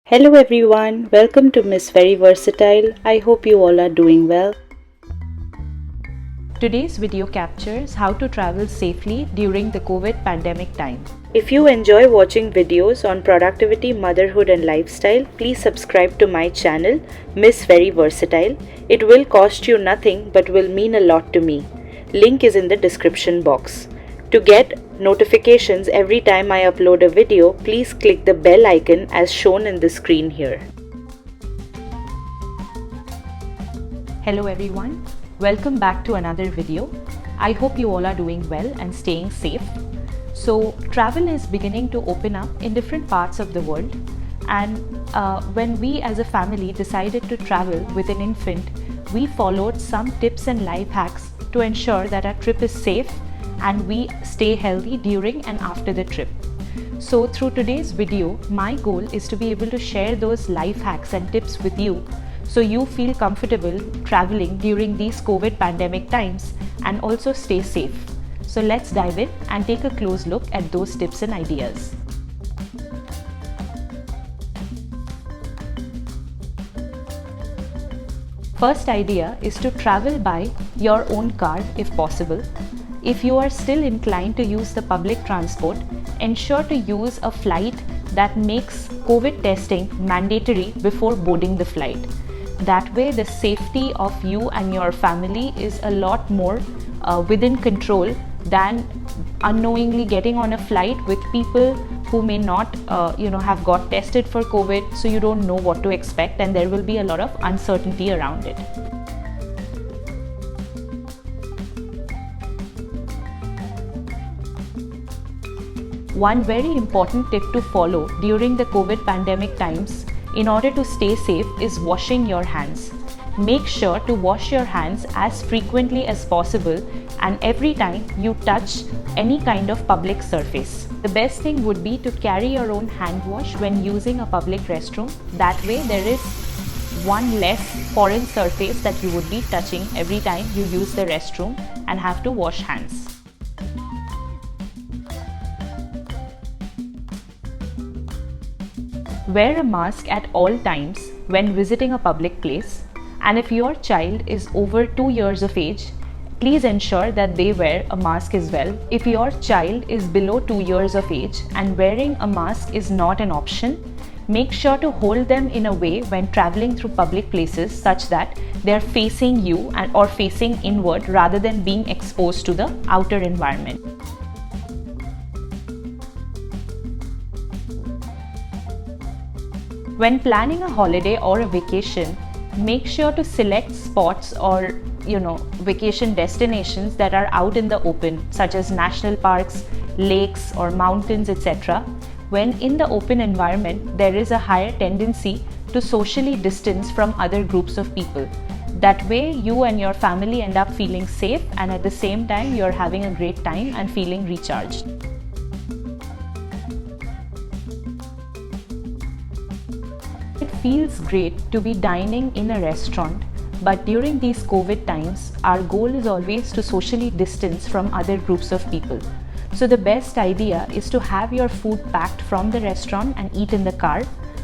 Hello everyone, welcome to Miss Very Versatile. I hope you all are doing well. Today's video captures how to travel safely during the COVID pandemic time. If you enjoy watching videos on productivity, motherhood and lifestyle, please subscribe to my channel, Miss Very Versatile. It will cost you nothing but will mean a lot to me. Link is in the description box. To get notifications every time I upload a video, please click the bell icon as shown in the screen here. Hello everyone, welcome back to another video. I hope you all are doing well and staying safe. So travel is beginning to open up in different parts of the world, and when we as a family decided to travel with an infant, we followed some tips and life hacks to ensure that our trip is safe and we stay healthy during and after the trip. So through today's video, my goal is to be able to share those life hacks and tips with you so you feel comfortable traveling during these COVID pandemic times and also stay safe. So let's dive in and take a close look at those tips and ideas. First idea is to travel by your own car if possible. If you are still inclined to use the public transport, ensure to use a flight that makes COVID testing mandatory before boarding the flight. That way, the safety of you and your family is a lot more within control than unknowingly getting on a flight with people who may not have got tested for COVID, so you don't know what to expect and there will be a lot of uncertainty around it. One very important tip to follow during the COVID pandemic times in order to stay safe is washing your hands. Make sure to wash your hands as frequently as possible and every time you touch any kind of public surface. The best thing would be to carry your own hand wash when using a public restroom. That way there is one less foreign surface that you would be touching every time you use the restroom and have to wash hands. Wear a mask at all times when visiting a public place, and if your child is over 2 years of age, please ensure that they wear a mask as well. If your child is below 2 years of age and wearing a mask is not an option, make sure to hold them in a way when traveling through public places such that they are facing you or facing inward rather than being exposed to the outer environment. When planning a holiday or a vacation, make sure to select spots or vacation destinations that are out in the open, such as national parks, lakes or mountains, etc. When in the open environment, there is a higher tendency to socially distance from other groups of people. That way, you and your family end up feeling safe and at the same time, you're having a great time and feeling recharged. It feels great to be dining in a restaurant, but during these COVID times, our goal is always to socially distance from other groups of people. So the best idea is to have your food packed from the restaurant and eat in the car,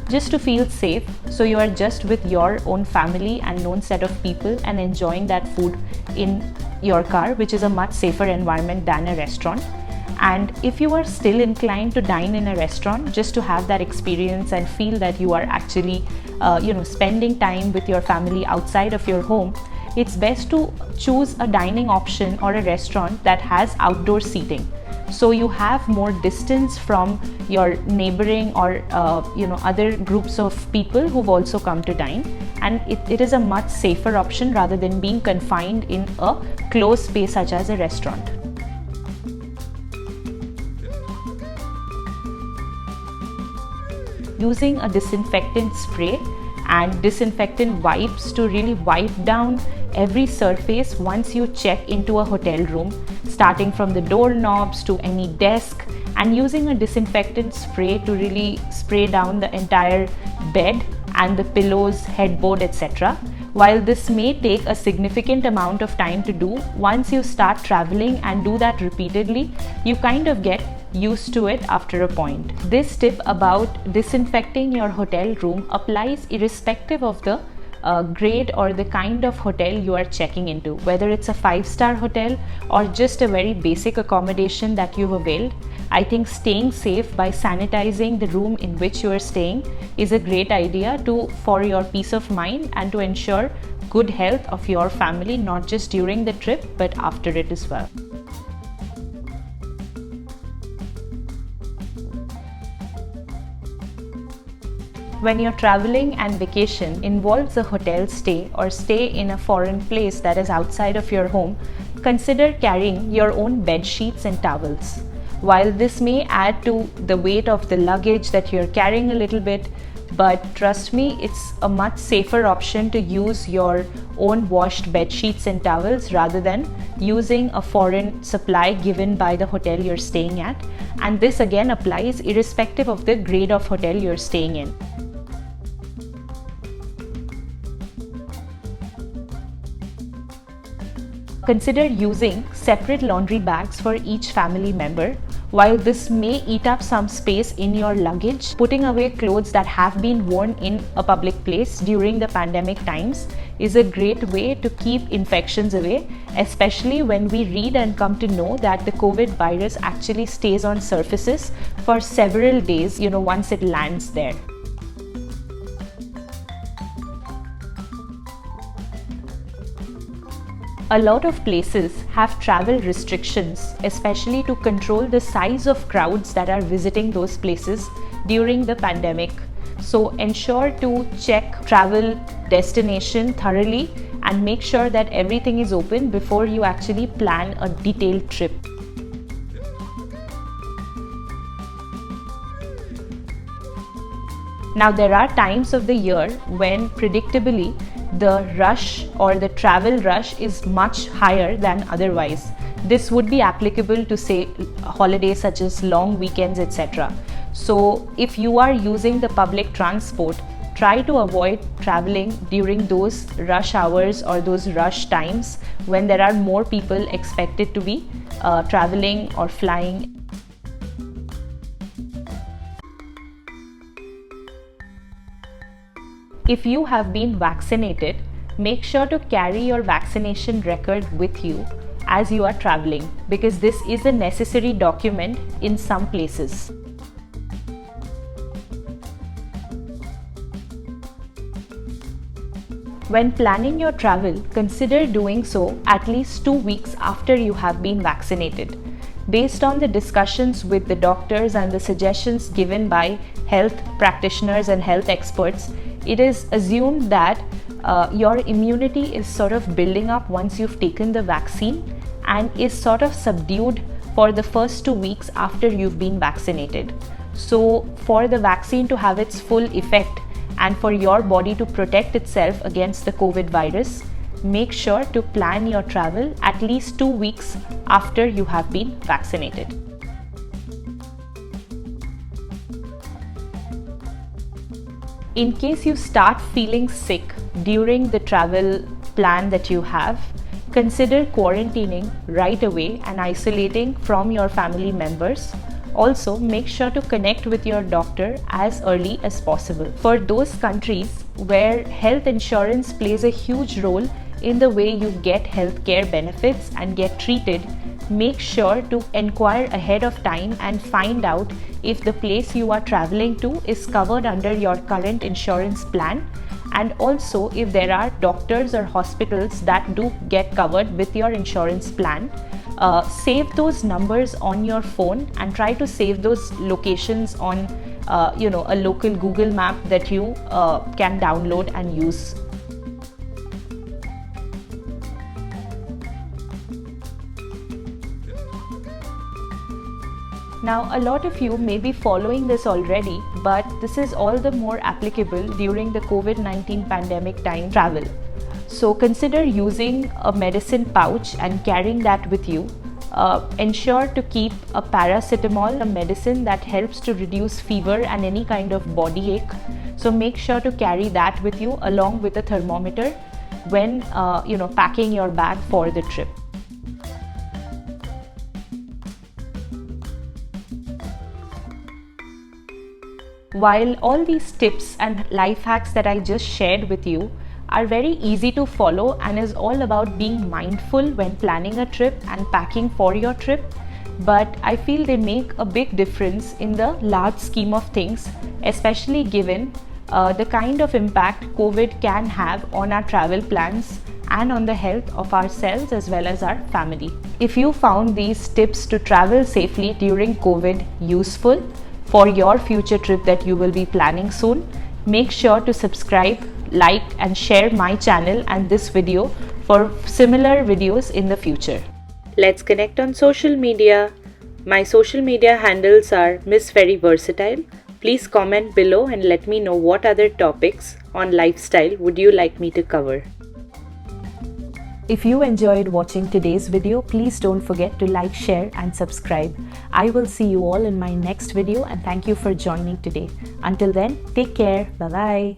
just to feel safe, so you are just with your own family and known set of people and enjoying that food in your car, which is a much safer environment than a restaurant. And if you are still inclined to dine in a restaurant just to have that experience and feel that you are actually spending time with your family outside of your home, it's best to choose a dining option or a restaurant that has outdoor seating. So you have more distance from your neighboring or other groups of people who've also come to dine, and it is a much safer option rather than being confined in a closed space such as a restaurant. Using a disinfectant spray and disinfectant wipes to really wipe down every surface once you check into a hotel room, starting from the doorknobs to any desk, and using a disinfectant spray to really spray down the entire bed and the pillows, headboard, etc. While this may take a significant amount of time to do, once you start traveling and do that repeatedly, you kind of get used to it after a point. This tip about disinfecting your hotel room applies irrespective of the grade or the kind of hotel you are checking into, whether it's a 5-star hotel or just a very basic accommodation that you've availed. I think staying safe by sanitizing the room in which you are staying is a great idea for your peace of mind and to ensure good health of your family, not just during the trip but after it as well. When your traveling and vacation involves a hotel stay or stay in a foreign place that is outside of your home, consider carrying your own bed sheets and towels. While this may add to the weight of the luggage that you're carrying a little bit, but trust me, it's a much safer option to use your own washed bed sheets and towels rather than using a foreign supply given by the hotel you're staying at. And this again applies irrespective of the grade of hotel you're staying in. Consider using separate laundry bags for each family member. While this may eat up some space in your luggage, putting away clothes that have been worn in a public place during the pandemic times is a great way to keep infections away, especially when we read and come to know that the COVID virus actually stays on surfaces for several days, once it lands there. A lot of places have travel restrictions, especially to control the size of crowds that are visiting those places during the pandemic. So ensure to check travel destination thoroughly and make sure that everything is open before you actually plan a detailed trip. Now, there are times of the year when predictably the rush or the travel rush is much higher than otherwise. This would be applicable to, say, holidays such as long weekends, etc. So if you are using the public transport, try to avoid traveling during those rush hours or those rush times when there are more people expected to be traveling or flying. If you have been vaccinated, make sure to carry your vaccination record with you as you are traveling, because this is a necessary document in some places. When planning your travel, consider doing so at least 2 weeks after you have been vaccinated. Based on the discussions with the doctors and the suggestions given by health practitioners and health experts, it is assumed that your immunity is sort of building up once you've taken the vaccine and is sort of subdued for the first 2 weeks after you've been vaccinated. So for the vaccine to have its full effect and for your body to protect itself against the COVID virus, make sure to plan your travel at least 2 weeks after you have been vaccinated. In case you start feeling sick during the travel plan that you have, consider quarantining right away and isolating from your family members. Also, make sure to connect with your doctor as early as possible. For those countries where health insurance plays a huge role in the way you get healthcare benefits and get treated, make sure to inquire ahead of time and find out if the place you are traveling to is covered under your current insurance plan, and also if there are doctors or hospitals that do get covered with your insurance plan. Save those numbers on your phone and try to save those locations on a local Google map that you can download and use. Now, a lot of you may be following this already, but this is all the more applicable during the COVID-19 pandemic time travel. So consider using a medicine pouch and carrying that with you. Ensure to keep a paracetamol, a medicine that helps to reduce fever and any kind of body ache. So make sure to carry that with you along with a thermometer when packing your bag for the trip. while all these tips and life hacks that I just shared with you are very easy to follow and is all about being mindful when planning a trip and packing for your trip, but I feel they make a big difference in the large scheme of things, especially given the kind of impact COVID can have on our travel plans and on the health of ourselves as well as our family. If you found these tips to travel safely during COVID useful for your future trip that you will be planning soon, make sure to subscribe, like and share my channel and this video for similar videos in the future. Let's connect on social media. My social media handles are missveryversatile. Please comment below and let me know what other topics on lifestyle would you like me to cover. If you enjoyed watching today's video, please don't forget to like, share and subscribe. I will see you all in my next video and thank you for joining today. Until then, take care. Bye-bye.